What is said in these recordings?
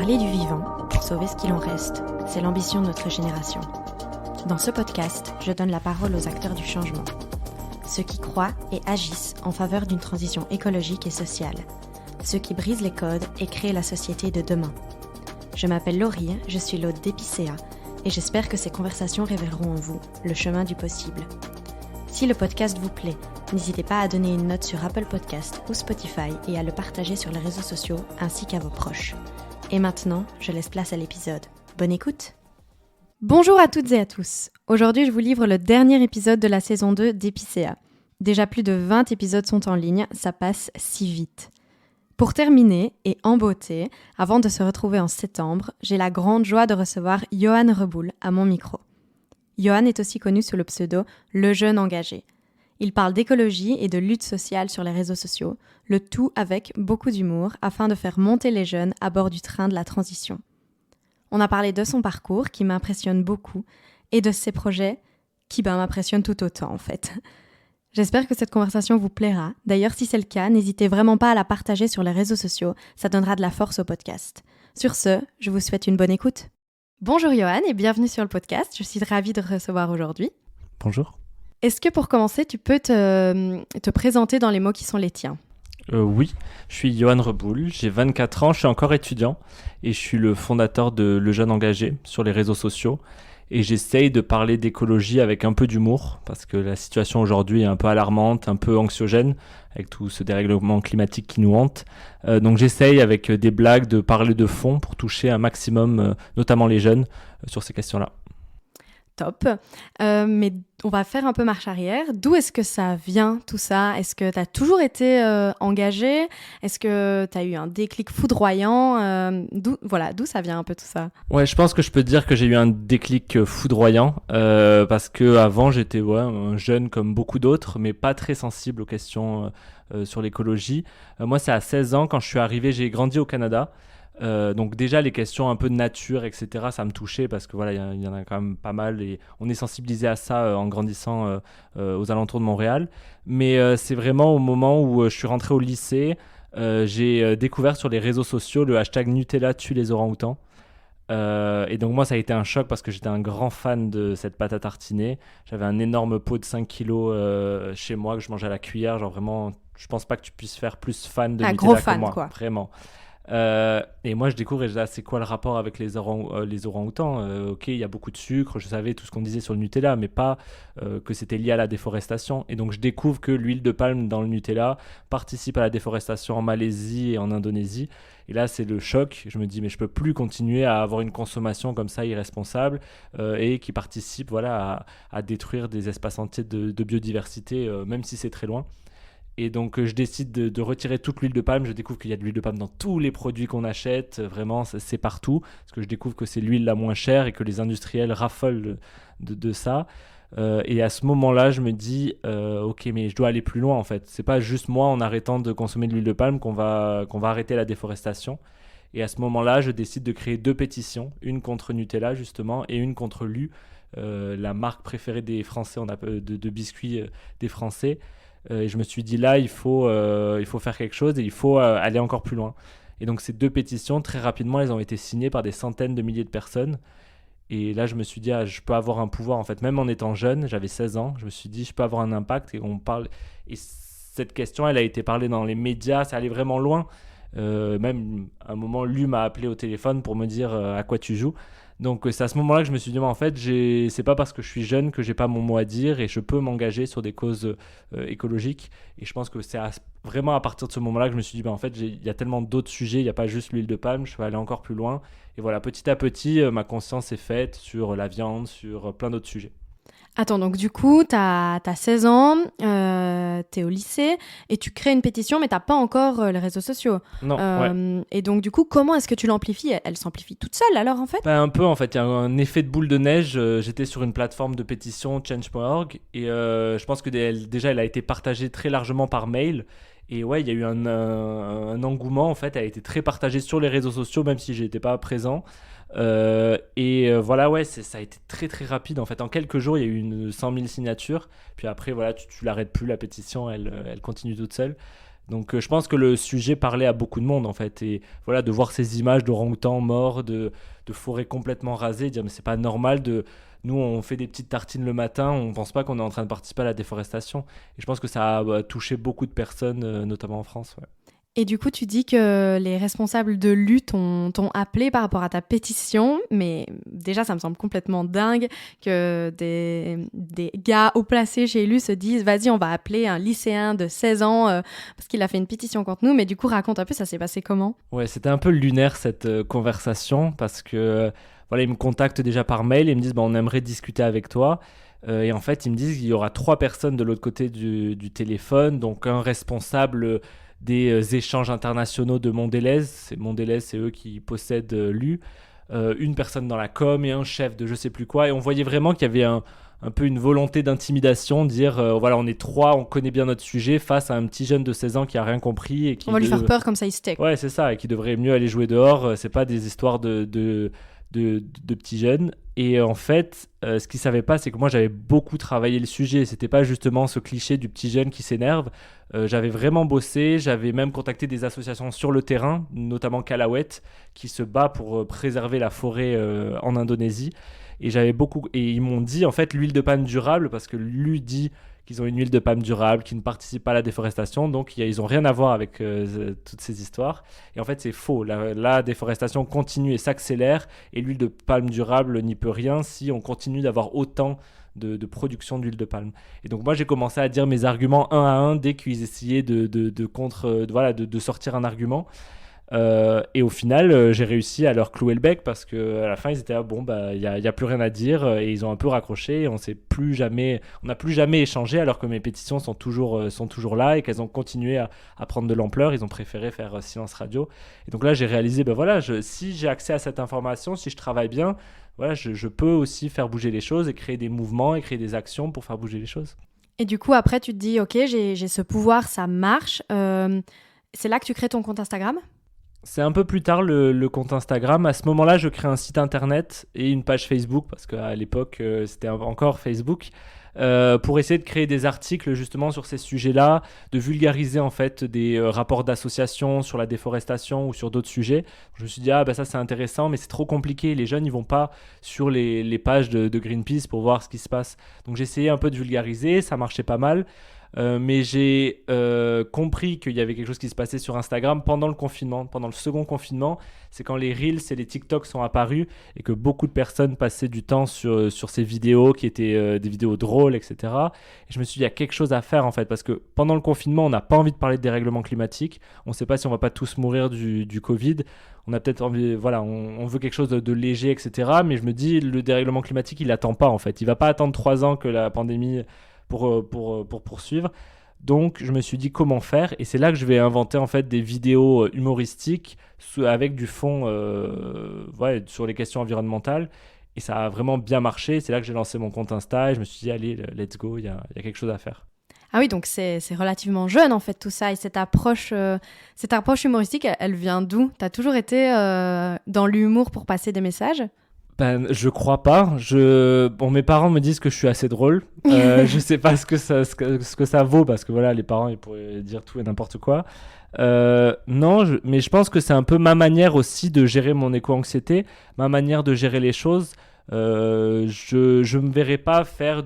Parler du vivant pour sauver ce qu'il en reste, c'est l'ambition de notre génération. Dans ce podcast, je donne la parole aux acteurs du changement. Ceux qui croient et agissent en faveur d'une transition écologique et sociale. Ceux qui brisent les codes et créent la société de demain. Je m'appelle Laurie, je suis l'hôte d'Épicéa et j'espère que ces conversations révéleront en vous le chemin du possible. Si le podcast vous plaît, n'hésitez pas à donner une note sur Apple Podcast ou Spotify et à le partager sur les réseaux sociaux ainsi qu'à vos proches. Et maintenant, je laisse place à l'épisode. Bonne écoute! Bonjour à toutes et à tous. Aujourd'hui, je vous livre le dernier épisode de la saison 2 d'Épicéa. Déjà plus de 20 épisodes sont en ligne, ça passe si vite. Pour terminer, et en beauté, avant de se retrouver en septembre, j'ai la grande joie de recevoir Yoann Reboul à mon micro. Yoann est aussi connu sous le pseudo « Le Jeune Engagé ». Il parle d'écologie et de lutte sociale sur les réseaux sociaux, le tout avec beaucoup d'humour afin de faire monter les jeunes à bord du train de la transition. On a parlé de son parcours qui m'impressionne beaucoup et de ses projets qui m'impressionnent tout autant en fait. J'espère que cette conversation vous plaira. D'ailleurs, si c'est le cas, n'hésitez vraiment pas à la partager sur les réseaux sociaux, ça donnera de la force au podcast. Sur ce, je vous souhaite une bonne écoute. Bonjour Yoann et bienvenue sur le podcast, je suis ravie de te recevoir aujourd'hui. Bonjour. Est-ce que pour commencer, tu peux te présenter dans les mots qui sont les tiens ? Oui, je suis Yoann Reboul, j'ai 24 ans, je suis encore étudiant et je suis le fondateur de Le Jeune Engagé sur les réseaux sociaux et j'essaye de parler d'écologie avec un peu d'humour parce que la situation aujourd'hui est un peu alarmante, un peu anxiogène avec tout ce dérèglement climatique qui nous hante. Donc j'essaye avec des blagues de parler de fond pour toucher un maximum, notamment les jeunes, sur ces questions-là. Top. Mais on va faire un peu marche arrière. D'où est-ce que ça vient, tout ça ? Est-ce que tu as toujours été engagé ? Est-ce que tu as eu un déclic foudroyant ? D'où ça vient un peu tout ça ? Ouais, je pense que je peux te dire que j'ai eu un déclic foudroyant parce que avant j'étais un jeune comme beaucoup d'autres, mais pas très sensible aux questions sur l'écologie. Moi, c'est à 16 ans, quand je suis arrivé, j'ai grandi au Canada. Donc déjà les questions un peu de nature, etc., ça me touchait parce que voilà, il y en a quand même pas mal et on est sensibilisé à ça en grandissant aux alentours de Montréal. Mais c'est vraiment au moment où je suis rentré au lycée, j'ai découvert sur les réseaux sociaux le hashtag Nutella tue les orang-outans. Et donc moi ça a été un choc parce que j'étais un grand fan de cette pâte à tartiner. J'avais un énorme pot de 5 kilos chez moi que je mangeais à la cuillère. Genre vraiment, je pense pas que tu puisses faire plus fan de Nutella gros que fan, moi. Quoi. Vraiment. Et moi je découvre et je dis c'est quoi le rapport avec les orang-outans. Ok, il y a beaucoup de sucre, je savais tout ce qu'on disait sur le Nutella, mais pas que c'était lié à la déforestation. Et donc je découvre que l'huile de palme dans le Nutella participe à la déforestation en Malaisie et en Indonésie. Et là c'est le choc, je me dis mais je peux plus continuer à avoir une consommation comme ça irresponsable et qui participe à détruire des espaces entiers de biodiversité, même si c'est très loin. Et donc je décide de retirer toute l'huile de palme. Je découvre qu'il y a de l'huile de palme dans tous les produits qu'on achète. Vraiment, c'est partout. Parce que je découvre que c'est l'huile la moins chère et que les industriels raffolent de ça. Et à ce moment-là, je me dis, ok, mais je dois aller plus loin en fait. C'est pas juste moi, en arrêtant de consommer de l'huile de palme, qu'on va arrêter la déforestation. Et à ce moment-là, je décide de créer 2 pétitions. Une contre Nutella justement et une contre Lu, la marque préférée des Français, de biscuits des Français. Et je me suis dit là, il faut faire quelque chose et il faut aller encore plus loin. Et donc ces 2 pétitions, très rapidement, elles ont été signées par des centaines de milliers de personnes. Et là, je me suis dit, je peux avoir un pouvoir en fait. Même en étant jeune, j'avais 16 ans, je me suis dit, je peux avoir un impact. Et on parle. Et cette question, elle a été parlée dans les médias, ça allait vraiment loin. Même à un moment, Lu m'a appelé au téléphone pour me dire à quoi tu joues. Donc c'est à ce moment-là que je me suis dit, en fait, c'est pas parce que je suis jeune que j'ai pas mon mot à dire et je peux m'engager sur des causes écologiques. Et je pense que c'est vraiment à partir de ce moment-là que je me suis dit, en fait, il y a tellement d'autres sujets, il n'y a pas juste l'huile de palme, je peux aller encore plus loin. Et voilà, petit à petit, ma conscience est faite sur la viande, sur plein d'autres sujets. Attends, donc du coup, t'as 16 ans, t'es au lycée et tu crées une pétition, mais t'as pas encore les réseaux sociaux. Non, ouais. Et donc du coup, comment est-ce que tu l'amplifies ? Elle s'amplifie toute seule alors en fait ? Un peu en fait, il y a un effet de boule de neige. J'étais sur une plateforme de pétition, change.org, et je pense que déjà elle a été partagée très largement par mail. Et ouais, il y a eu un engouement en fait, elle a été très partagée sur les réseaux sociaux, même si j'étais pas présent. Voilà, ouais, ça a été très très rapide en fait. En quelques jours, il y a eu 100 000 signatures. Puis après, voilà, tu l'arrêtes plus, la pétition, elle continue toute seule. Donc je pense que le sujet parlait à beaucoup de monde en fait. Et voilà, de voir ces images d'orang-outans morts, de forêts complètement rasées, dire mais c'est pas normal de... Nous on fait des petites tartines le matin, on pense pas qu'on est en train de participer à la déforestation. Et je pense que ça a touché beaucoup de personnes, notamment en France. Ouais. Et du coup, tu dis que les responsables de l'U t'ont appelé par rapport à ta pétition, mais déjà, ça me semble complètement dingue que des gars haut placés chez l'U se disent « Vas-y, on va appeler un lycéen de 16 ans parce qu'il a fait une pétition contre nous. » Mais du coup, raconte un peu, ça s'est passé comment ? Ouais, c'était un peu lunaire cette conversation parce que voilà, ils me contactent déjà par mail et ils me disent on aimerait discuter avec toi. Et en fait, ils me disent qu'il y aura 3 personnes de l'autre côté du téléphone, donc un responsable des échanges internationaux de Mondelez. Mondelez, c'est eux qui possèdent l'U. Une personne dans la com et un chef de je sais plus quoi. Et on voyait vraiment qu'il y avait un peu une volonté d'intimidation, dire voilà, on est 3, on connaît bien notre sujet face à un petit jeune de 16 ans qui a rien compris. Et qui on va lui faire peur comme ça il se tait. Ouais, c'est ça, et qui devrait mieux aller jouer dehors. C'est pas des histoires de petits jeunes. Et en fait, ce qu'ils savaient pas, c'est que moi j'avais beaucoup travaillé le sujet. C'était pas justement ce cliché du petit jeune qui s'énerve. J'avais vraiment bossé, j'avais même contacté des associations sur le terrain, notamment Kalawet, qui se bat pour préserver la forêt en Indonésie. Et ils m'ont dit en fait l'huile de palme durable, parce que lui dit qu'ils ont une huile de palme durable, qui ne participe pas à la déforestation, donc ils n'ont rien à voir avec toutes ces histoires. Et en fait, c'est faux. La déforestation continue et s'accélère, et l'huile de palme durable n'y peut rien si on continue d'avoir autant de production d'huile de palme. Et donc moi, j'ai commencé à dire mes arguments un à un dès qu'ils essayaient de sortir un argument. Et au final, j'ai réussi à leur clouer le bec parce qu'à la fin, ils étaient il y a plus rien à dire et ils ont un peu raccroché et on n'a plus jamais échangé alors que mes pétitions sont toujours là et qu'elles ont continué à prendre de l'ampleur. Ils ont préféré faire silence radio. Et donc là, j'ai réalisé, si j'ai accès à cette information, si je travaille bien, voilà, je peux aussi faire bouger les choses et créer des mouvements et créer des actions pour faire bouger les choses. Et du coup, après, tu te dis, ok, j'ai ce pouvoir, ça marche. C'est là que tu crées ton compte Instagram ? C'est un peu plus tard le compte Instagram. À ce moment-là, je crée un site internet et une page Facebook, parce qu'à l'époque, c'était encore Facebook, pour essayer de créer des articles justement sur ces sujets-là, de vulgariser en fait des rapports d'associations sur la déforestation ou sur d'autres sujets. Je me suis dit, ça c'est intéressant, mais c'est trop compliqué. Les jeunes, ils vont pas sur les pages de Greenpeace pour voir ce qui se passe. Donc j'ai essayé un peu de vulgariser, ça marchait pas mal. Mais j'ai compris qu'il y avait quelque chose qui se passait sur Instagram pendant le confinement, pendant le second confinement. C'est quand les Reels et les TikTok sont apparus et que beaucoup de personnes passaient du temps sur ces vidéos qui étaient des vidéos drôles, etc. Et je me suis dit, il y a quelque chose à faire en fait, parce que pendant le confinement, on n'a pas envie de parler de dérèglement climatique. On ne sait pas si on va pas tous mourir du Covid. On a peut-être envie, on veut quelque chose de léger, etc. Mais je me dis, le dérèglement climatique, il n'attend pas en fait. Il ne va pas attendre 3 ans que la pandémie pour poursuivre. Donc je me suis dit comment faire, et c'est là que je vais inventer en fait des vidéos humoristiques avec du fond sur les questions environnementales, et ça a vraiment bien marché. C'est là que j'ai lancé mon compte Insta et je me suis dit allez, let's go, il y a quelque chose à faire. Ah oui, donc c'est relativement jeune en fait tout ça, et cette approche humoristique, elle vient d'où ? T'as toujours été dans l'humour pour passer des messages ? Je crois pas. Mes parents me disent que je suis assez drôle. Je sais pas ce que ça vaut, parce que voilà, les parents ils pourraient dire tout et n'importe quoi. Non, mais je pense que c'est un peu ma manière aussi de gérer mon éco-anxiété, ma manière de gérer les choses. Je me verrais pas faire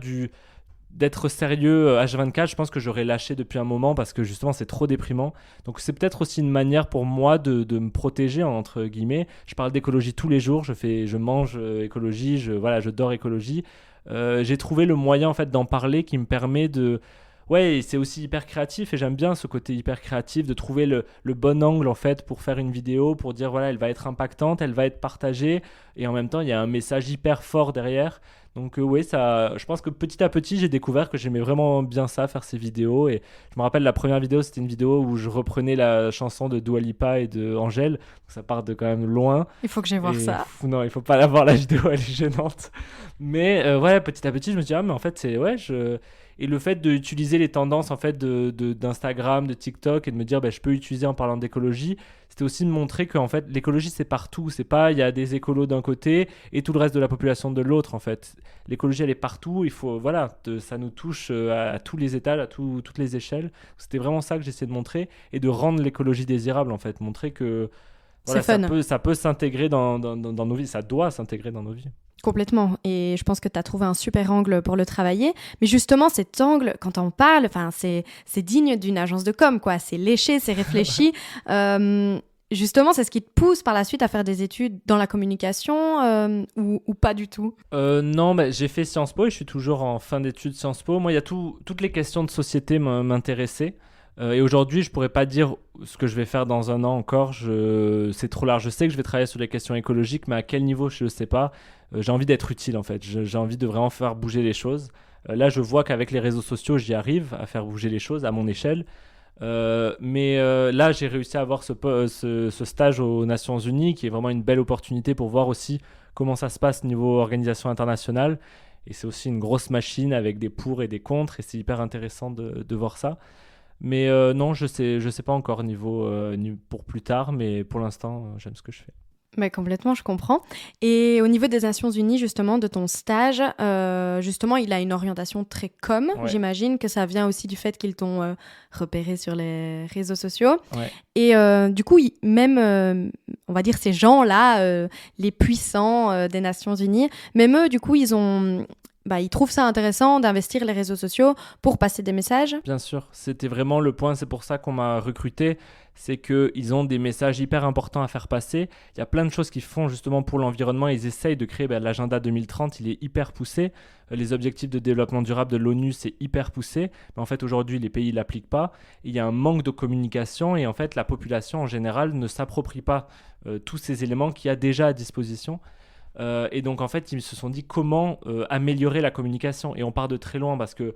d'être sérieux H24. Je pense que j'aurais lâché depuis un moment parce que justement c'est trop déprimant. Donc c'est peut-être aussi une manière pour moi de me protéger entre guillemets. Je parle d'écologie tous les jours, je mange écologie, je dors écologie. J'ai trouvé le moyen en fait d'en parler qui me permet de... Ouais, c'est aussi hyper créatif et j'aime bien ce côté hyper créatif de trouver le bon angle en fait pour faire une vidéo, pour dire voilà, elle va être impactante, elle va être partagée et en même temps il y a un message hyper fort derrière. Donc je pense que petit à petit j'ai découvert que j'aimais vraiment bien ça, faire ces vidéos. Et je me rappelle la première vidéo, c'était une vidéo où je reprenais la chanson de Dua Lipa et de Angèle. Donc ça part de quand même loin. Il faut que j'aille voir ça. Non, il faut pas la voir, la vidéo, elle est gênante. Mais petit à petit je me suis dit mais en fait c'est Et le fait d'utiliser les tendances en fait d'Instagram, de TikTok, et de me dire je peux utiliser en parlant d'écologie, c'était aussi de montrer qu'en fait, l'écologie, c'est partout. C'est pas, il y a des écolos d'un côté et tout le reste de la population de l'autre, en fait. L'écologie, elle est partout. Il faut, voilà, ça nous touche à tous les étages, à toutes les échelles. C'était vraiment ça que j'essayais de montrer et de rendre l'écologie désirable, en fait. Montrer que voilà, ça peut s'intégrer dans nos vies. Ça doit s'intégrer dans nos vies. Complètement. Et je pense que tu as trouvé un super angle pour le travailler. Mais justement, cet angle, quand on parle, c'est digne d'une agence de com, quoi. C'est léché, c'est réfléchi. Justement, c'est ce qui te pousse par la suite à faire des études dans la communication ou pas du tout? Non, j'ai fait Sciences Po et je suis toujours en fin d'études Sciences Po. Moi, il y a toutes les questions de société m'intéressaient. Et aujourd'hui, je pourrais pas dire ce que je vais faire dans un an encore. C'est trop large. Je sais que je vais travailler sur les questions écologiques, mais à quel niveau, je ne sais pas. J'ai envie d'être utile, en fait. J'ai envie de vraiment faire bouger les choses. Là, je vois qu'avec les réseaux sociaux, j'y arrive à faire bouger les choses à mon échelle. Mais là, j'ai réussi à avoir ce stage aux Nations Unies, qui est vraiment une belle opportunité pour voir aussi comment ça se passe niveau organisation internationale. Et c'est aussi une grosse machine avec des pour et des contre. Et c'est hyper intéressant de voir ça. Mais non, je sais pas encore niveau pour plus tard, mais pour l'instant, j'aime ce que je fais. Mais complètement, je comprends. Et au niveau des Nations Unies, justement, de ton stage, justement, il a une orientation très com. Ouais. J'imagine que ça vient aussi du fait qu'ils t'ont repéré sur les réseaux sociaux. Ouais. Et du coup, même, on va dire, ces gens-là, les puissants des Nations Unies, même eux, du coup, ils trouvent ça intéressant d'investir les réseaux sociaux pour passer des messages. Bien sûr, c'était vraiment le point, c'est pour ça qu'on m'a recruté, c'est qu'ils ont des messages hyper importants à faire passer. Il y a plein de choses qu'ils font justement pour l'environnement, ils essayent de créer l'agenda 2030, il est hyper poussé. Les objectifs de développement durable de l'ONU, c'est hyper poussé, mais en fait aujourd'hui les pays ne l'appliquent pas. Il y a un manque de communication et en fait la population en général ne s'approprie pas tous ces éléments qu'il y a déjà à disposition. Et donc en fait ils se sont dit comment améliorer la communication, et on part de très loin parce que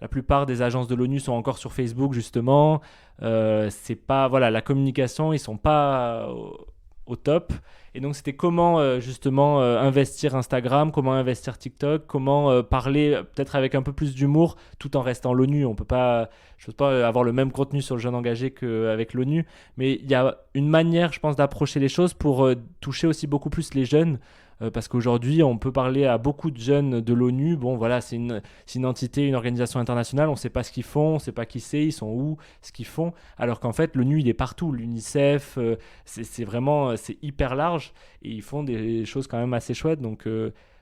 la plupart des agences de l'ONU sont encore sur Facebook justement. C'est pas, voilà, la communication, ils sont pas au top, et donc c'était comment justement investir Instagram, comment investir TikTok, comment parler peut-être avec un peu plus d'humour tout en restant l'ONU. Je peux pas avoir le même contenu sur le jeune engagé qu'avec l'ONU, mais il y a une manière, je pense, d'approcher les choses pour toucher aussi beaucoup plus les jeunes. Parce qu'aujourd'hui, on peut parler à beaucoup de jeunes de l'ONU. Bon, voilà, c'est une entité, une organisation internationale. On ne sait pas ce qu'ils font, on ne sait pas qui c'est, ils sont où, ce qu'ils font. Alors qu'en fait, l'ONU, il est partout. L'UNICEF, c'est vraiment, c'est hyper large. Et ils font des choses quand même assez chouettes. Donc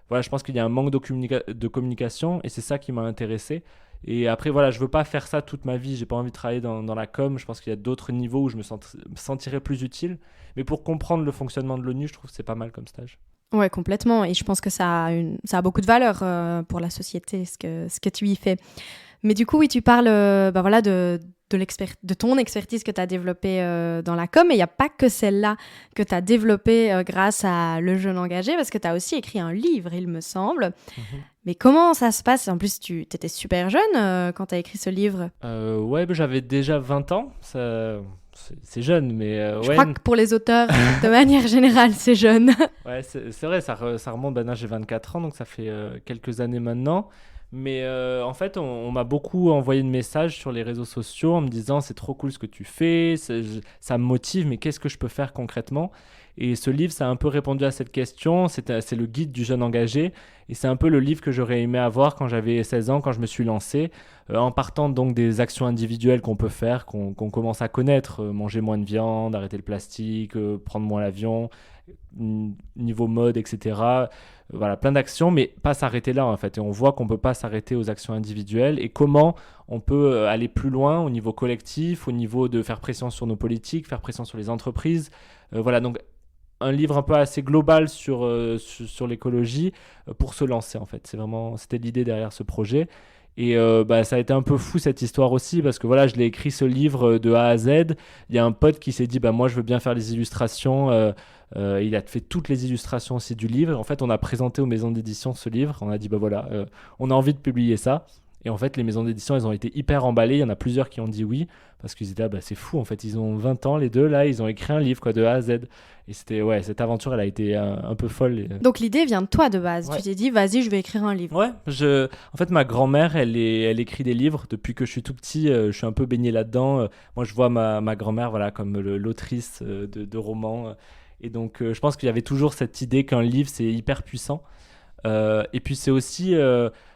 voilà, je pense qu'il y a un manque de communication. Et c'est ça qui m'a intéressé. Et après, voilà, je ne veux pas faire ça toute ma vie. Je n'ai pas envie de travailler dans la com. Je pense qu'il y a d'autres niveaux où je me sentirais plus utile. Mais pour comprendre le fonctionnement de l'ONU, je trouve que c'est pas mal comme stage. Ouais, complètement. Et je pense que ça a beaucoup de valeur pour la société, ce que tu y fais. Mais du coup, oui, tu parles de ton expertise que tu as développée dans la com. Et il n'y a pas que celle-là que tu as développée grâce à Le Jeune Engagé, parce que tu as aussi écrit un livre, il me semble. Mm-hmm. Mais comment ça se passe? En plus, tu étais super jeune quand tu as écrit ce livre. Ouais, j'avais déjà 20 ans. C'est jeune, mais je crois que pour les auteurs, de manière générale, c'est jeune. Ouais, c'est vrai, ça remonte. Là, j'ai 24 ans, donc ça fait quelques années maintenant. Mais en fait, on m'a beaucoup envoyé de messages sur les réseaux sociaux en me disant « c'est trop cool ce que tu fais, ça me motive, mais qu'est-ce que je peux faire concrètement ?» Et ce livre, ça a un peu répondu à cette question. C'est le guide du jeune engagé. Et c'est un peu le livre que j'aurais aimé avoir quand j'avais 16 ans, quand je me suis lancé. En partant donc des actions individuelles qu'on peut faire, qu'on commence à connaître. Manger moins de viande, arrêter le plastique, prendre moins l'avion, niveau mode, etc. Voilà, plein d'actions, mais pas s'arrêter là en fait. Et on voit qu'on ne peut pas s'arrêter aux actions individuelles. Et comment on peut aller plus loin au niveau collectif, au niveau de faire pression sur nos politiques, faire pression sur les entreprises. Voilà, donc un livre un peu assez global sur l'écologie pour se lancer en fait. C'était l'idée derrière ce projet. Et ça a été un peu fou cette histoire aussi, parce que voilà, je l'ai écrit ce livre de A à Z. Il y a un pote qui s'est dit moi je veux bien faire les illustrations. Il a fait toutes les illustrations aussi du livre. En fait, on a présenté aux maisons d'édition ce livre. On a dit voilà, on a envie de publier ça. Et en fait, les maisons d'édition, elles ont été hyper emballées. Il y en a plusieurs qui ont dit oui, parce qu'ils étaient, c'est fou, en fait. Ils ont 20 ans, les deux, là, ils ont écrit un livre, quoi, de A à Z. Et c'était, cette aventure, elle a été un peu folle. Donc l'idée vient de toi de base. Ouais. Tu t'es dit, vas-y, je vais écrire un livre. Ouais, en fait, ma grand-mère, elle écrit des livres. Depuis que je suis tout petit, je suis un peu baigné là-dedans. Moi, je vois ma grand-mère, voilà, comme l'autrice de romans. Et donc, je pense qu'il y avait toujours cette idée qu'un livre, c'est hyper puissant. Et puis, c'est aussi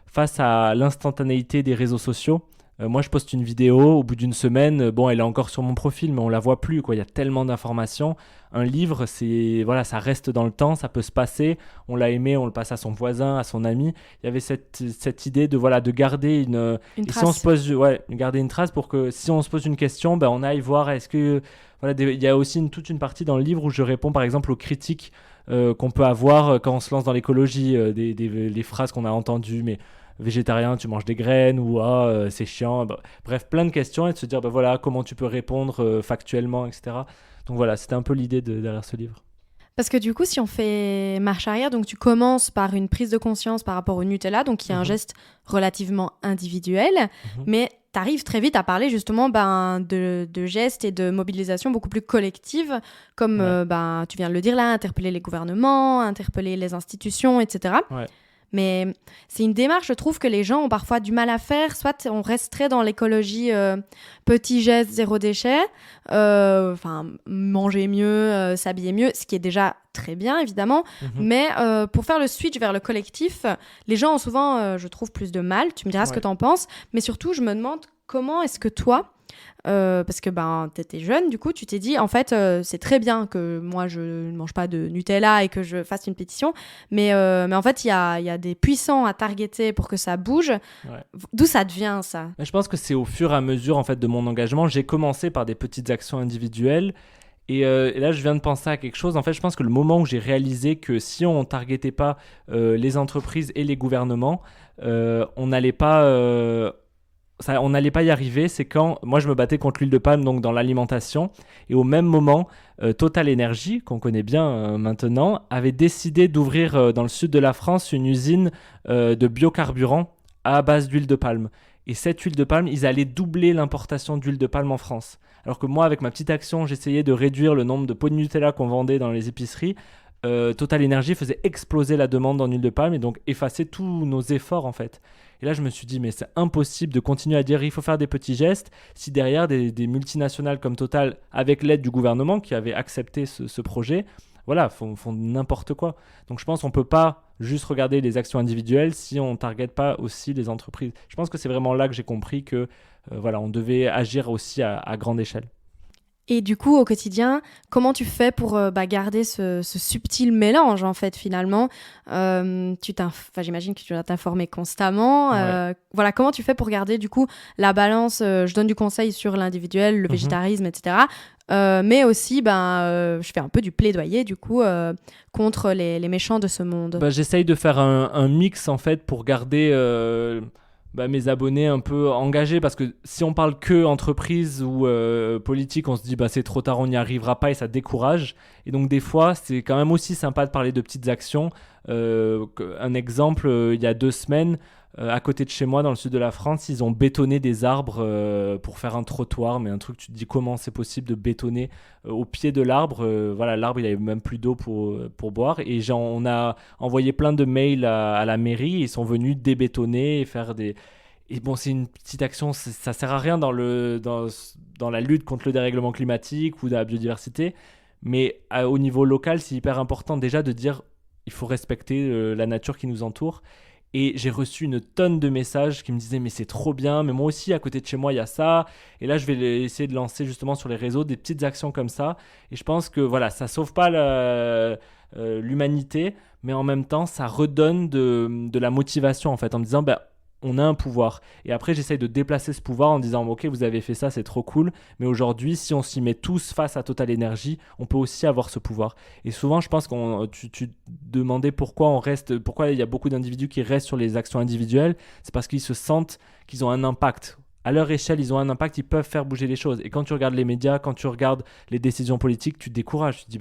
face à l'instantanéité des réseaux sociaux. Moi, je poste une vidéo, au bout d'une semaine, elle est encore sur mon profil, mais on la voit plus, quoi. Il y a tellement d'informations. Un livre, ça reste dans le temps, ça peut se passer. On l'a aimé, on le passe à son voisin, à son ami. Il y avait cette idée de garder une trace. Si on se pose, garder une trace pour que si on se pose une question, on aille voir. Est-ce que il y a aussi toute une partie dans le livre où je réponds, par exemple, aux critiques qu'on peut avoir quand on se lance dans l'écologie, les phrases qu'on a entendues, mais végétarien, tu manges des graines, ou c'est chiant. Bref, plein de questions, et de se dire comment tu peux répondre factuellement, etc. Donc voilà, c'était un peu l'idée derrière ce livre. Parce que du coup, si on fait marche arrière, donc tu commences par une prise de conscience par rapport au Nutella, donc il y a un geste relativement individuel, mais tu arrives très vite à parler justement de gestes et de mobilisation beaucoup plus collective, comme tu viens de le dire là, interpeller les gouvernements, interpeller les institutions, etc. Ouais. Mais c'est une démarche, je trouve, que les gens ont parfois du mal à faire. Soit on resterait dans l'écologie petit geste, zéro déchet, manger mieux, s'habiller mieux, ce qui est déjà très bien, évidemment. Mais pour faire le switch vers le collectif, les gens ont souvent, je trouve, plus de mal. Tu me diras ce que tu en penses. Mais surtout, je me demande comment est-ce que toi... parce que tu étais jeune, du coup, tu t'es dit, en fait, c'est très bien que moi, je ne mange pas de Nutella et que je fasse une pétition, mais en fait, il y a des puissants à targeter pour que ça bouge. Ouais. D'où ça devient, ça ? Je pense que c'est au fur et à mesure, en fait, de mon engagement. J'ai commencé par des petites actions individuelles. Et là, je viens de penser à quelque chose. En fait, je pense que le moment où j'ai réalisé que si on ne targetait pas les entreprises et les gouvernements, on n'allait pas y arriver, c'est quand moi je me battais contre l'huile de palme, donc dans l'alimentation, et au même moment Total Energy, qu'on connaît bien maintenant, avait décidé d'ouvrir dans le sud de la France une usine de biocarburant à base d'huile de palme. Et cette huile de palme, ils allaient doubler l'importation d'huile de palme en France. Alors que moi, avec ma petite action, j'essayais de réduire le nombre de pots de Nutella qu'on vendait dans les épiceries. Total Energy faisait exploser la demande en huile de palme et donc effacer tous nos efforts, en fait. Et là, je me suis dit, mais c'est impossible de continuer à dire il faut faire des petits gestes si derrière des multinationales comme Total, avec l'aide du gouvernement qui avait accepté ce projet, font n'importe quoi. Donc je pense qu'on ne peut pas juste regarder les actions individuelles si on ne target pas aussi les entreprises. Je pense que c'est vraiment là que j'ai compris que on devait agir aussi à grande échelle. Et du coup, au quotidien, comment tu fais pour garder ce subtil mélange, en fait, finalement j'imagine que tu dois t'informer constamment. Ouais. Comment tu fais pour garder, du coup, la balance je donne du conseil sur l'individuel, le végétarisme, etc. Mais aussi, je fais un peu du plaidoyer, du coup, contre les méchants de ce monde. J'essaye de faire un mix, en fait, pour garder... mes abonnés un peu engagés, parce que si on parle que entreprise ou politique, on se dit c'est trop tard, on n'y arrivera pas et ça décourage. Et donc des fois c'est quand même aussi sympa de parler de petites actions. Un exemple, il y a 2 semaines, à côté de chez moi dans le sud de la France, ils ont bétonné des arbres pour faire un trottoir, mais un truc, tu te dis comment c'est possible de bétonner au pied de l'arbre. L'arbre il avait même plus d'eau pour boire, et on a envoyé plein de mails à la mairie, ils sont venus débétonner et faire des... Et c'est une petite action, ça sert à rien dans la lutte contre le dérèglement climatique ou de la biodiversité, mais au niveau local c'est hyper important déjà de dire il faut respecter la nature qui nous entoure. Et j'ai reçu une tonne de messages qui me disaient mais c'est trop bien, mais moi aussi à côté de chez moi il y a ça. Et là je vais essayer de lancer justement sur les réseaux des petites actions comme ça. Et je pense que ça sauve pas l'humanité, mais en même temps ça redonne de la motivation, en fait, en me disant on a un pouvoir. Et après, j'essaye de déplacer ce pouvoir en disant ok, vous avez fait ça, c'est trop cool, mais aujourd'hui, si on s'y met tous face à Total Energy, on peut aussi avoir ce pouvoir. Et souvent, je pense tu demandais pourquoi il y a beaucoup d'individus qui restent sur les actions individuelles, c'est parce qu'ils se sentent qu'ils ont un impact à leur échelle, ils ont un impact, ils peuvent faire bouger les choses. Et quand tu regardes les médias, quand tu regardes les décisions politiques, tu te décourages. Tu te dis,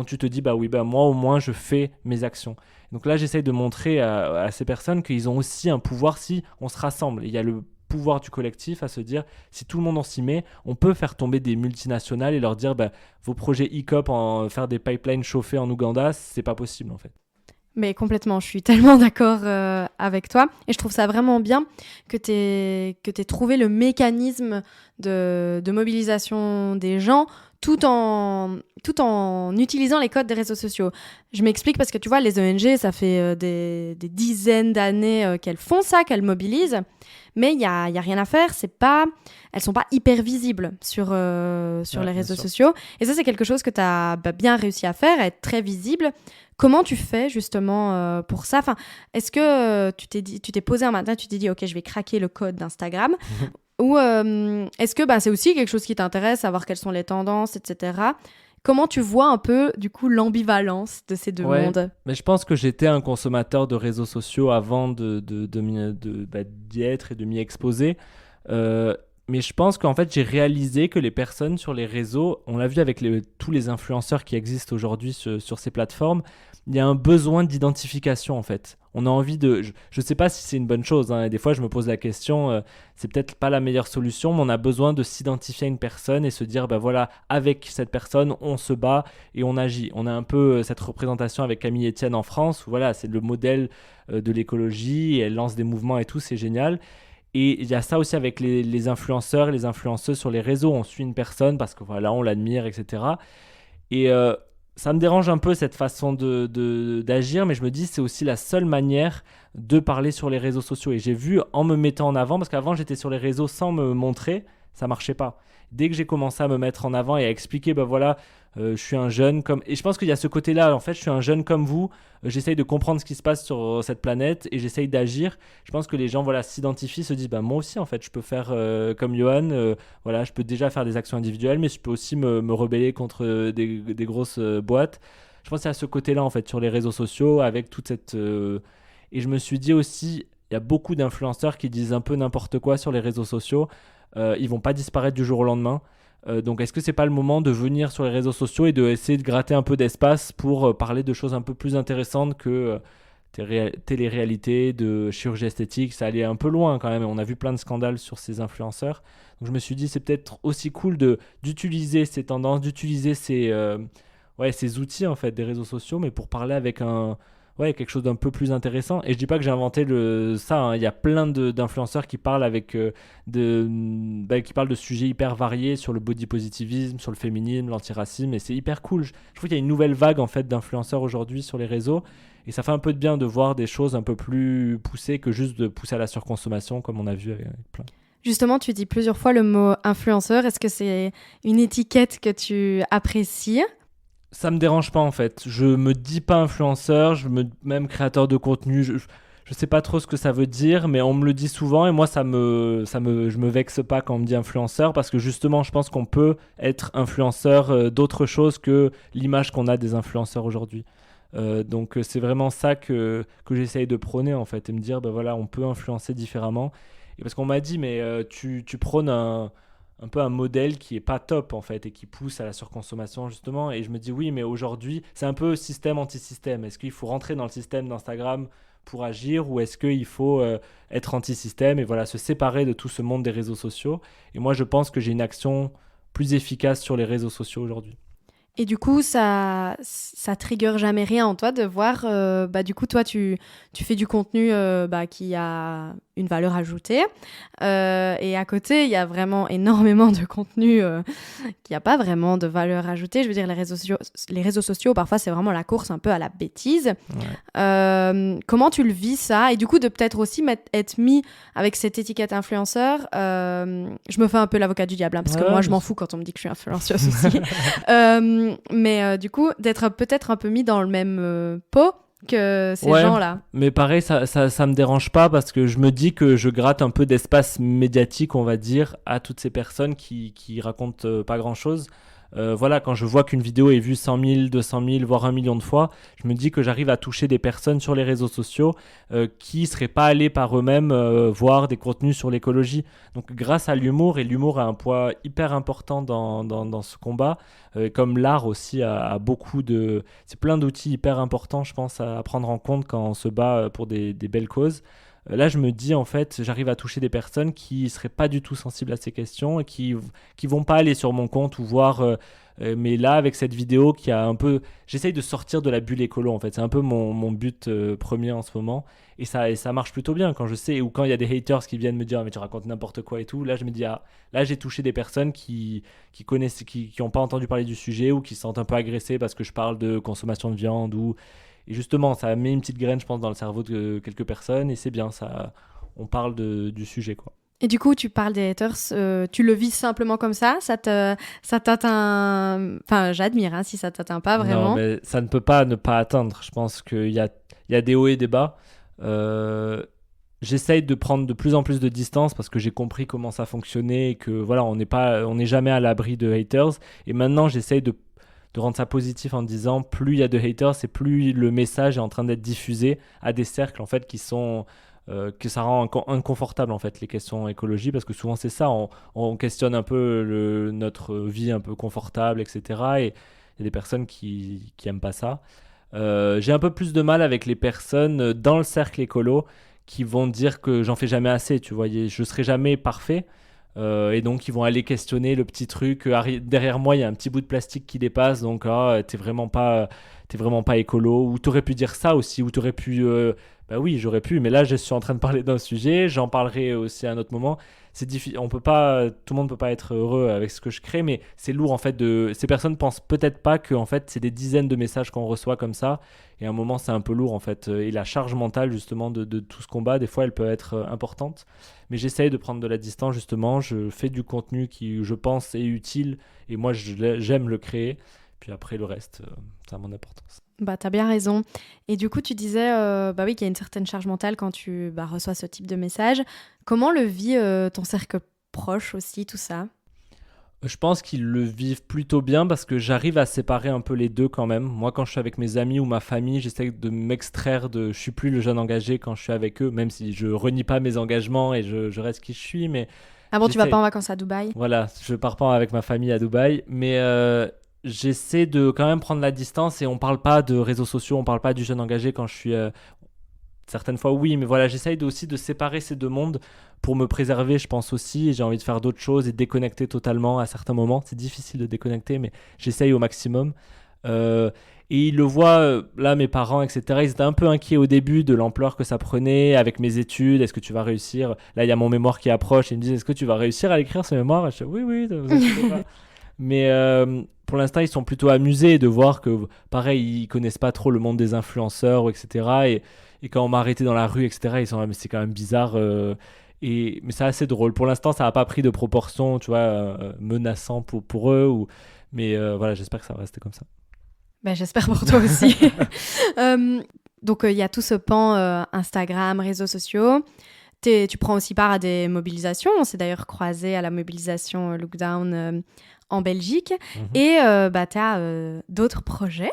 tu te dis, oui, moi au moins, je fais mes actions. Donc là, j'essaye de montrer à ces personnes qu'ils ont aussi un pouvoir si on se rassemble. Il y a le pouvoir du collectif à se dire, si tout le monde en s'y met, on peut faire tomber des multinationales et leur dire, vos projets e-cop, faire des pipelines chauffés en Ouganda, c'est pas possible en fait. Mais complètement, je suis tellement d'accord avec toi. Et je trouve ça vraiment bien que tu aies trouvé le mécanisme de mobilisation des gens tout en utilisant les codes des réseaux sociaux. Je m'explique parce que tu vois, les ONG, ça fait des dizaines d'années qu'elles font ça, qu'elles mobilisent. Mais il y a rien à faire. Elles sont pas hyper visibles sur les réseaux sociaux. Et ça, c'est quelque chose que tu as bien réussi à faire, à être très visible. Comment tu fais justement pour ça? Enfin, est-ce que tu t'es posé un matin, tu t'es dit, ok, je vais craquer le code d'Instagram ou est-ce que c'est aussi quelque chose qui t'intéresse, savoir quelles sont les tendances, etc. Comment tu vois un peu, du coup, l'ambivalence de ces deux mondes? Mais je pense que j'étais un consommateur de réseaux sociaux avant d'y être et de m'y exposer. Mais je pense qu'en fait, j'ai réalisé que les personnes sur les réseaux, on l'a vu avec tous les influenceurs qui existent aujourd'hui sur ces plateformes, il y a un besoin d'identification en fait. On a envie de... Je ne sais pas si c'est une bonne chose, hein, et des fois je me pose la question, c'est peut-être pas la meilleure solution, mais on a besoin de s'identifier à une personne et se dire, voilà, avec cette personne, on se bat et on agit. On a un peu cette représentation avec Camille Etienne en France, où voilà, c'est le modèle de l'écologie, et elle lance des mouvements et tout, c'est génial. Et il y a ça aussi avec les influenceurs et les influenceuses sur les réseaux. On suit une personne parce que voilà, on l'admire, etc. Et ça me dérange un peu cette façon d'agir, mais je me dis c'est aussi la seule manière de parler sur les réseaux sociaux. Et j'ai vu en me mettant en avant, parce qu'avant j'étais sur les réseaux sans me montrer, ça marchait pas. Dès que j'ai commencé à me mettre en avant et à expliquer, voilà, je suis un jeune comme... Et je pense qu'il y a ce côté-là, en fait, je suis un jeune comme vous, j'essaye de comprendre ce qui se passe sur cette planète et j'essaye d'agir. Je pense que les gens, voilà, s'identifient, se disent, moi aussi, en fait, je peux faire comme Johan, voilà, je peux déjà faire des actions individuelles, mais je peux aussi me rebeller contre des grosses boîtes. Je pense qu'il y a ce côté-là, en fait, sur les réseaux sociaux, avec toute cette... Et je me suis dit aussi, il y a beaucoup d'influenceurs qui disent un peu n'importe quoi sur les réseaux sociaux. Ils vont pas disparaître du jour au lendemain. Donc est-ce que c'est pas le moment de venir sur les réseaux sociaux et d'essayer de gratter un peu d'espace pour parler de choses un peu plus intéressantes que télé-réalité, de chirurgie esthétique? Ça allait un peu loin quand même, et on a vu plein de scandales sur ces influenceurs. Donc je me suis dit c'est peut-être aussi cool d'utiliser ces tendances, d'utiliser ces outils en fait des réseaux sociaux, mais pour parler avec quelque chose d'un peu plus intéressant. Et je dis pas que j'ai inventé ça, hein. Il y a plein d'influenceurs qui parlent qui parlent de sujets hyper variés sur le body positivisme, sur le féminisme, l'antiracisme, et c'est hyper cool. Je trouve qu'il y a une nouvelle vague en fait d'influenceurs aujourd'hui sur les réseaux, et ça fait un peu de bien de voir des choses un peu plus poussées que juste de pousser à la surconsommation comme on a vu avec plein. Justement, tu dis plusieurs fois le mot influenceur. Est-ce que c'est une étiquette que tu apprécies ? Ça me dérange pas en fait. Je me dis pas influenceur, même créateur de contenu. Je sais pas trop ce que ça veut dire, mais on me le dit souvent et moi je me vexe pas quand on me dit influenceur, parce que justement je pense qu'on peut être influenceur d'autre chose que l'image qu'on a des influenceurs aujourd'hui. Donc c'est vraiment ça que j'essaye de prôner en fait, et me dire voilà, on peut influencer différemment. Et parce qu'on m'a dit mais tu prônes un peu un modèle qui est pas top en fait et qui pousse à la surconsommation justement, et je me dis oui, mais aujourd'hui c'est un peu système anti-système. Est-ce qu'il faut rentrer dans le système d'Instagram pour agir, ou est-ce qu'il faut être anti-système et voilà, se séparer de tout ce monde des réseaux sociaux? Et moi je pense que j'ai une action plus efficace sur les réseaux sociaux aujourd'hui. Et du coup, ça trigger jamais rien en toi de voir, du coup, toi, tu fais du contenu qui a une valeur ajoutée. Et à côté, il y a vraiment énormément de contenu qui n'a pas vraiment de valeur ajoutée. Je veux dire, les réseaux sociaux, parfois, c'est vraiment la course un peu à la bêtise. Ouais. Comment tu le vis, ça? Et du coup, de peut-être aussi être mis avec cette étiquette influenceur. Je me fais un peu l'avocat du diable, hein, parce que moi, je m'en fous quand on me dit que je suis influenceuse aussi. Mais du coup, d'être peut-être un peu mis dans le même pot que ces gens-là. Mais pareil, ça me dérange pas, parce que je me dis que je gratte un peu d'espace médiatique, on va dire, à toutes ces personnes qui racontent pas grand-chose. Voilà, quand je vois qu'une vidéo est vue 100 000, 200 000, voire 1 million de fois, je me dis que j'arrive à toucher des personnes sur les réseaux sociaux qui ne seraient pas allées par eux-mêmes voir des contenus sur l'écologie. Donc grâce à l'humour, et l'humour a un poids hyper important dans ce combat, comme l'art aussi a beaucoup de... C'est plein d'outils hyper importants, je pense, à prendre en compte quand on se bat pour des belles causes. Là, je me dis, en fait, j'arrive à toucher des personnes qui ne seraient pas du tout sensibles à ces questions et qui vont pas aller sur mon compte ou voir. Mais là, avec cette vidéo qui a un peu... J'essaye de sortir de la bulle écolo, en fait. C'est un peu mon but premier en ce moment. Et ça marche plutôt bien quand je sais, ou quand il y a des haters qui viennent me dire, ah, mais tu racontes n'importe quoi et tout. Là, je me dis, ah, là, j'ai touché des personnes qui connaissent, qui n'ont pas entendu parler du sujet ou qui se sentent un peu agressées parce que je parle de consommation de viande ou... Et justement, ça met une petite graine, je pense, dans le cerveau de quelques personnes et c'est bien, ça, on parle du sujet, quoi. Et du coup, tu parles des haters, tu le vis simplement comme ça t'atteint... Enfin, j'admire si ça t'atteint pas vraiment. Non, mais ça ne peut pas ne pas atteindre. Je pense qu'il y a des hauts et des bas. J'essaye de prendre de plus en plus de distance parce que j'ai compris comment ça fonctionnait et que voilà, on n'est jamais à l'abri de haters. Et maintenant, j'essaye de rendre ça positif en disant plus il y a de haters et plus le message est en train d'être diffusé à des cercles en fait qui sont que ça rend inconfortable en fait les questions écologie parce que souvent c'est ça, on questionne un peu notre vie un peu confortable, etc. Et il y a des personnes qui aiment pas ça. J'ai un peu plus de mal avec les personnes dans le cercle écolo qui vont dire que j'en fais jamais assez, tu vois, je serai jamais parfait. Et donc ils vont aller questionner le petit truc derrière moi il y a un petit bout de plastique qui dépasse donc t'es vraiment pas écolo ou t'aurais pu dire ça aussi ou t'aurais pu bah oui j'aurais pu mais là je suis en train de parler d'un sujet, j'en parlerai aussi à un autre moment. C'est difficile, on peut pas, tout le monde peut pas être heureux avec ce que je crée, mais c'est lourd en fait ces personnes pensent peut-être pas que en fait c'est des dizaines de messages qu'on reçoit comme ça et à un moment c'est un peu lourd en fait et la charge mentale justement de tout ce combat des fois elle peut être importante. Mais j'essaye de prendre de la distance justement, je fais du contenu qui je pense est utile et moi j'aime le créer, puis après le reste ça a mon importance. Bah t'as bien raison. Et du coup tu disais bah oui qu'il y a une certaine charge mentale quand tu reçois ce type de message. Comment le vit ton cercle proche aussi tout ça? Je pense qu'ils le vivent plutôt bien parce que j'arrive à séparer un peu les deux quand même. Moi, quand je suis avec mes amis ou ma famille, j'essaie de m'extraire de... Je suis plus le jeune engagé quand je suis avec eux, même si je renie pas mes engagements et je reste qui je suis, mais... Ah bon, tu vas pas en vacances à Dubaï? Voilà, je pars pas avec ma famille à Dubaï, mais j'essaie de quand même prendre la distance et on parle pas de réseaux sociaux, on parle pas du jeune engagé quand je suis... Certaines fois oui, mais voilà, j'essaye aussi de séparer ces deux mondes pour me préserver, je pense aussi. J'ai envie de faire d'autres choses et déconnecter totalement à certains moments. C'est difficile de déconnecter, mais j'essaye au maximum. Et ils le voient, là, mes parents, etc. Ils étaient un peu inquiets au début de l'ampleur que ça prenait avec mes études. Est-ce que tu vas réussir? Là, il y a mon mémoire qui approche. Ils me disent, est-ce que tu vas réussir à l'écrire ce mémoire? Et je dis, oui, oui, vous inquiétez pas. Mais pour l'instant, ils sont plutôt amusés de voir que, pareil, ils connaissent pas trop le monde des influenceurs, etc. Et quand on m'a arrêté dans la rue, etc., ils sont là, mais c'est quand même bizarre. Mais c'est assez drôle. Pour l'instant, ça n'a pas pris de proportions, tu vois, menaçant pour eux. Mais voilà, j'espère que ça va rester comme ça. Ben, j'espère pour toi aussi. Donc, il y a tout ce pan Instagram, réseaux sociaux. Tu prends aussi part à des mobilisations. On s'est d'ailleurs croisés à la mobilisation Lockdown en Belgique. Mm-hmm. Et tu as d'autres projets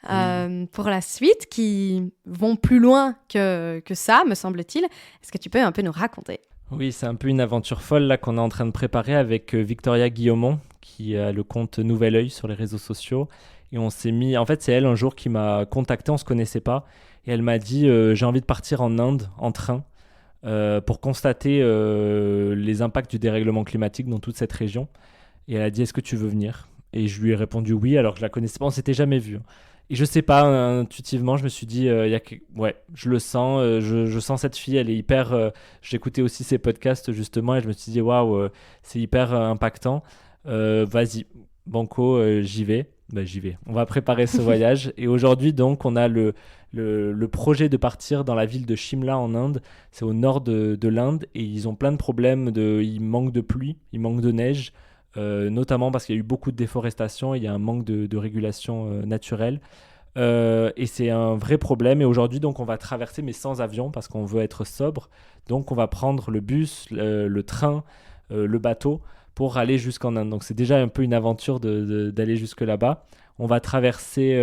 pour la suite qui vont plus loin que ça, me semble-t-il. Est-ce que tu peux un peu nous raconter? Oui, c'est un peu une aventure folle là, qu'on est en train de préparer avec Victoria Guillaumont, qui a le compte Nouvel Oeil sur les réseaux sociaux. Et on s'est mis... En fait, c'est elle un jour qui m'a contacté, on ne se connaissait pas. Et elle m'a dit j'ai envie de partir en Inde en train pour constater les impacts du dérèglement climatique dans toute cette région. Et elle a dit est-ce que tu veux venir? Et je lui ai répondu oui, alors que je la connaissais pas, on s'était jamais vu. Et je sais pas, intuitivement, je me suis dit ouais, je le sens, je sens cette fille, elle est hyper... J'écoutais aussi ses podcasts justement et je me suis dit waouh, c'est hyper impactant. Vas-y, banco, j'y vais. J'y vais. On va préparer ce voyage. Et aujourd'hui, donc, on a le projet de partir dans la ville de Shimla en Inde. C'est au nord de l'Inde et ils ont plein de problèmes. Il manque de pluie, il manque de neige, notamment parce qu'il y a eu beaucoup de déforestation et il y a un manque de régulation naturelle. Et c'est un vrai problème. Et aujourd'hui, donc, on va traverser, mais sans avion parce qu'on veut être sobre. Donc, on va prendre le bus, le train, le bateau pour aller jusqu'en Inde. Donc c'est déjà un peu une aventure d'aller jusque là-bas. On va traverser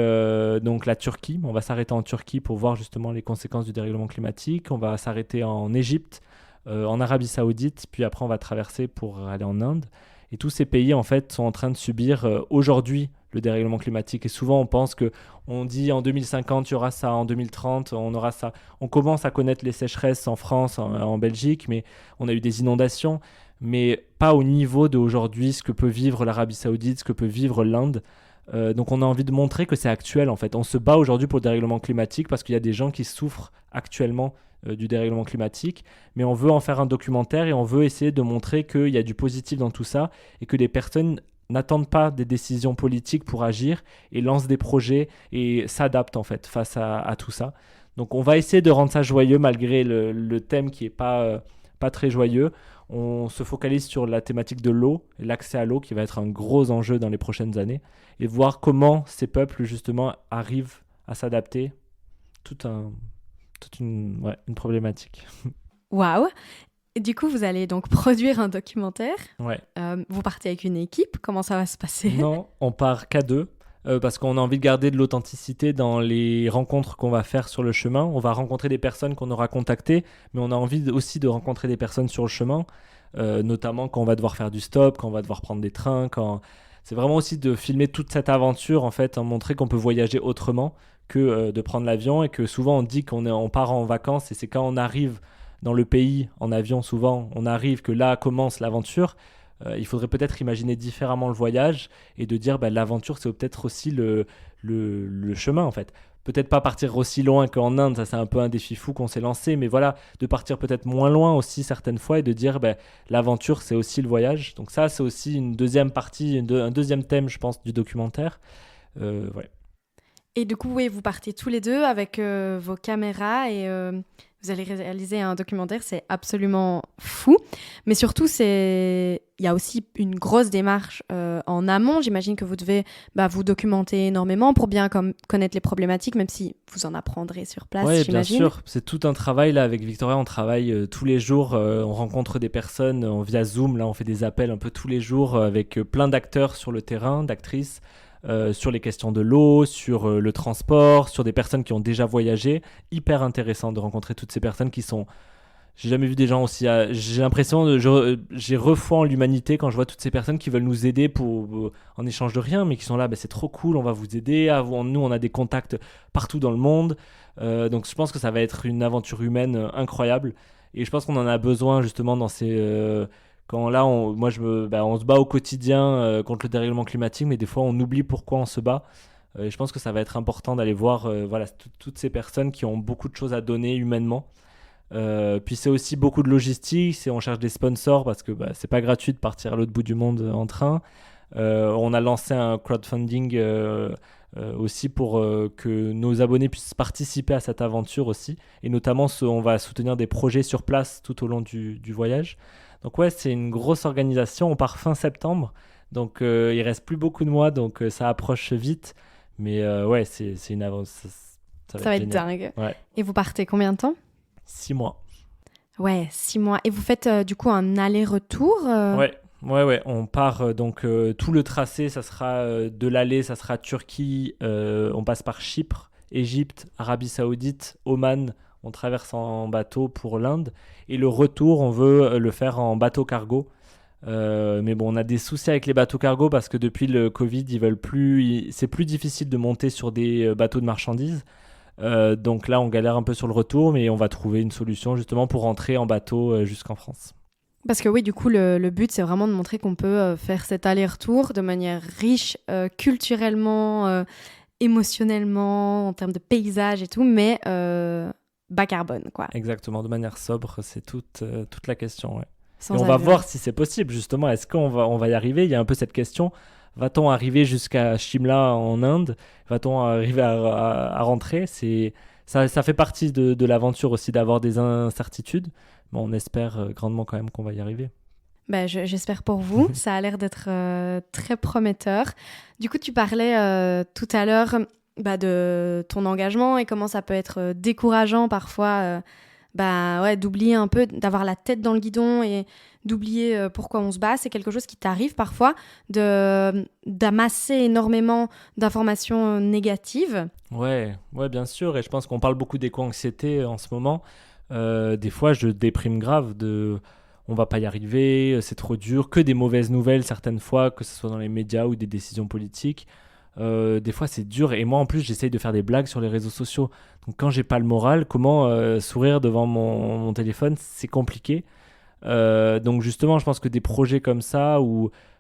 donc la Turquie. On va s'arrêter en Turquie pour voir justement les conséquences du dérèglement climatique. On va s'arrêter en Égypte, en Arabie Saoudite, puis après on va traverser pour aller en Inde. Et tous ces pays en fait sont en train de subir aujourd'hui le dérèglement climatique. Et souvent on pense on dit en 2050 il y aura ça, en 2030 on aura ça. On commence à connaître les sécheresses en France, en Belgique, mais on a eu des inondations, mais pas au niveau d'aujourd'hui, ce que peut vivre l'Arabie Saoudite, ce que peut vivre l'Inde. Donc on a envie de montrer que c'est actuel en fait. On se bat aujourd'hui pour le dérèglement climatique parce qu'il y a des gens qui souffrent actuellement du dérèglement climatique, mais on veut en faire un documentaire et on veut essayer de montrer qu'il y a du positif dans tout ça et que les personnes n'attendent pas des décisions politiques pour agir et lancent des projets et s'adaptent en fait face à tout ça. Donc on va essayer de rendre ça joyeux malgré le thème qui n'est pas très joyeux. On se focalise sur la thématique de l'eau et l'accès à l'eau qui va être un gros enjeu dans les prochaines années et voir comment ces peuples justement arrivent à s'adapter. Toute une problématique. Waouh! Et du coup, vous allez donc produire un documentaire. Ouais. Vous partez avec une équipe. Comment ça va se passer? Non, on part qu'à deux. Parce qu'on a envie de garder de l'authenticité dans les rencontres qu'on va faire sur le chemin. On va rencontrer des personnes qu'on aura contactées, mais on a envie aussi de rencontrer des personnes sur le chemin, notamment quand on va devoir faire du stop, quand on va devoir prendre des trains. C'est vraiment aussi de filmer toute cette aventure, en fait, montrer qu'on peut voyager autrement que de prendre l'avion et que souvent on dit qu'on part en vacances et c'est quand on arrive dans le pays en avion, souvent on arrive que là commence l'aventure. Il faudrait peut-être imaginer différemment le voyage et de dire l'aventure c'est peut-être aussi le chemin en fait. Peut-être pas partir aussi loin qu'en Inde, ça c'est un peu un défi fou qu'on s'est lancé, mais voilà, de partir peut-être moins loin aussi certaines fois et de dire l'aventure c'est aussi le voyage. Donc ça c'est aussi une deuxième partie, un deuxième thème je pense du documentaire. Ouais. Et du coup, oui, vous partez tous les deux avec vos caméras et vous allez réaliser un documentaire, c'est absolument fou. Mais surtout, il y a aussi une grosse démarche en amont. J'imagine que vous devez vous documenter énormément pour bien connaître les problématiques, même si vous en apprendrez sur place, Oui, bien j'imagine. sûr. C'est tout un travail là avec Victoria. On travaille tous les jours. On rencontre des personnes via Zoom. Là, on fait des appels un peu tous les jours avec plein d'acteurs sur le terrain, d'actrices. Sur les questions de l'eau, sur le transport, sur des personnes qui ont déjà voyagé. Hyper intéressant de rencontrer toutes ces personnes qui sont... J'ai jamais vu des gens aussi... J'ai l'impression, j'ai refoi en l'humanité quand je vois toutes ces personnes qui veulent nous aider en échange de rien, mais qui sont là, c'est trop cool, on va vous aider. Nous, on a des contacts partout dans le monde. Donc je pense que ça va être une aventure humaine incroyable. Et je pense qu'on en a besoin justement dans ces... Quand là, on se bat au quotidien contre le dérèglement climatique, mais des fois, on oublie pourquoi on se bat. Et je pense que ça va être important d'aller voir toutes ces personnes qui ont beaucoup de choses à donner humainement. Puis c'est aussi beaucoup de logistique. On cherche des sponsors parce que c'est pas gratuit de partir à l'autre bout du monde en train. On a lancé un crowdfunding aussi pour que nos abonnés puissent participer à cette aventure aussi. Et notamment, on va soutenir des projets sur place tout au long du voyage. Donc ouais, c'est une grosse organisation. On part fin septembre, donc il reste plus beaucoup de mois, donc ça approche vite. Mais ouais, c'est une avance. Ça va être dingue. Ouais. Et vous partez combien de temps? 6 mois. Ouais, 6 mois. Et vous faites du coup un aller-retour Ouais. On part donc tout le tracé, ça sera de l'aller, ça sera Turquie. On passe par Chypre, Égypte, Arabie Saoudite, Oman. On traverse en bateau pour l'Inde. Et le retour, on veut le faire en bateau cargo. Mais bon, on a des soucis avec les bateaux cargo parce que depuis le Covid, c'est plus difficile de monter sur des bateaux de marchandises. Donc là, on galère un peu sur le retour, mais on va trouver une solution justement pour rentrer en bateau jusqu'en France. Parce que oui, du coup, le but, c'est vraiment de montrer qu'on peut faire cet aller-retour de manière riche culturellement, émotionnellement, en termes de paysage et tout, mais... bas carbone, quoi. Exactement, de manière sobre, c'est toute la question. Ouais. Et on va voir si c'est possible, justement. Est-ce qu'on va y arriver? Il y a un peu cette question. Va-t-on arriver jusqu'à Shimla en Inde? Va-t-on arriver à rentrer? Ça fait partie de l'aventure aussi d'avoir des incertitudes. Mais on espère grandement quand même qu'on va y arriver. J'espère pour vous. Ça a l'air d'être très prometteur. Du coup, tu parlais tout à l'heure... de ton engagement et comment ça peut être décourageant parfois d'oublier un peu, d'avoir la tête dans le guidon et d'oublier pourquoi on se bat. C'est quelque chose qui t'arrive parfois d'amasser énormément d'informations négatives. Ouais, bien sûr. Et je pense qu'on parle beaucoup d'éco-anxiété en ce moment. Des fois, je déprime grave on va pas y arriver, c'est trop dur, que des mauvaises nouvelles certaines fois, que ce soit dans les médias ou des décisions politiques. Des fois, c'est dur. Et moi, en plus, j'essaye de faire des blagues sur les réseaux sociaux. Donc, quand j'ai pas le moral, comment sourire devant mon téléphone, c'est compliqué. Donc justement, je pense que des projets comme ça,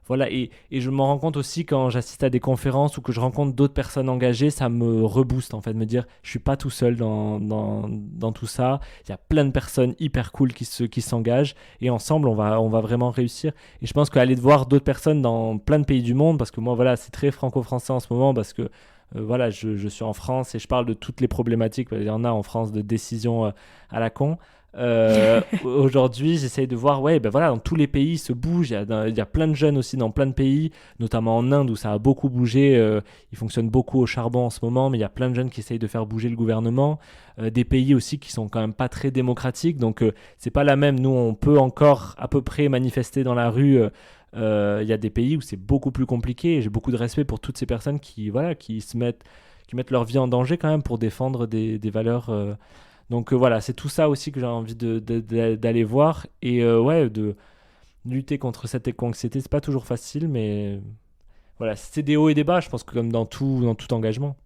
voilà, et je m'en rends compte aussi quand j'assiste à des conférences ou que je rencontre d'autres personnes engagées, ça me rebooste en fait, me dire je suis pas tout seul dans tout ça, il y a plein de personnes hyper cool qui s'engagent et ensemble on va vraiment réussir. Et je pense qu'aller voir d'autres personnes dans plein de pays du monde, parce que moi voilà, c'est très franco-français en ce moment, parce que voilà, je suis en France et je parle de toutes les problématiques, il y en a en France de décisions à la con. Aujourd'hui, j'essaye de voir, voilà, dans tous les pays, se bouge. Il y a plein de jeunes aussi dans plein de pays, notamment en Inde où ça a beaucoup bougé. Ils fonctionnent beaucoup au charbon en ce moment, mais il y a plein de jeunes qui essayent de faire bouger le gouvernement. Des pays aussi qui sont quand même pas très démocratiques, donc c'est pas la même. Nous, on peut encore à peu près manifester dans la rue. Il y a des pays où c'est beaucoup plus compliqué. Et j'ai beaucoup de respect pour toutes ces personnes qui mettent leur vie en danger quand même pour défendre des valeurs. Donc voilà, c'est tout ça aussi que j'ai envie d'aller voir et de lutter contre cette éco-anxiété. C'est pas toujours facile, mais voilà, c'est des hauts et des bas, je pense que comme dans tout engagement.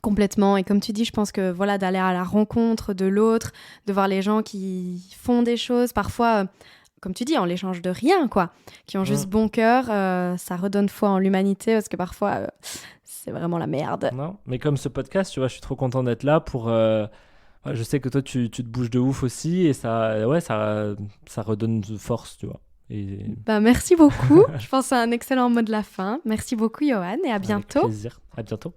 Complètement, et comme tu dis, je pense que voilà, d'aller à la rencontre de l'autre, de voir les gens qui font des choses, parfois, comme tu dis, en l'échange de rien, quoi, qui ont juste bon cœur, ça redonne foi en l'humanité, parce que parfois, c'est vraiment la merde. Non, mais comme ce podcast, tu vois, je suis trop content d'être là pour... je sais que toi, tu te bouges de ouf aussi et ça redonne de force, tu vois. Et... merci beaucoup. Je pense que c'est un excellent mot de la fin. Merci beaucoup, Johan, et à bientôt. Avec plaisir. À bientôt.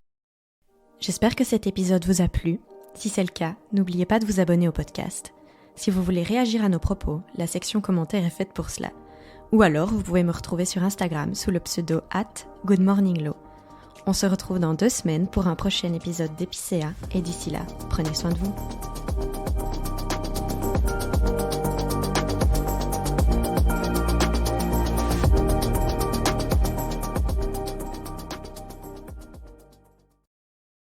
J'espère que cet épisode vous a plu. Si c'est le cas, n'oubliez pas de vous abonner au podcast. Si vous voulez réagir à nos propos, la section commentaires est faite pour cela. Ou alors, vous pouvez me retrouver sur Instagram sous le pseudo @goodmorninglo. On se retrouve dans 2 semaines pour un prochain épisode d'Épicéa et d'ici là, prenez soin de vous.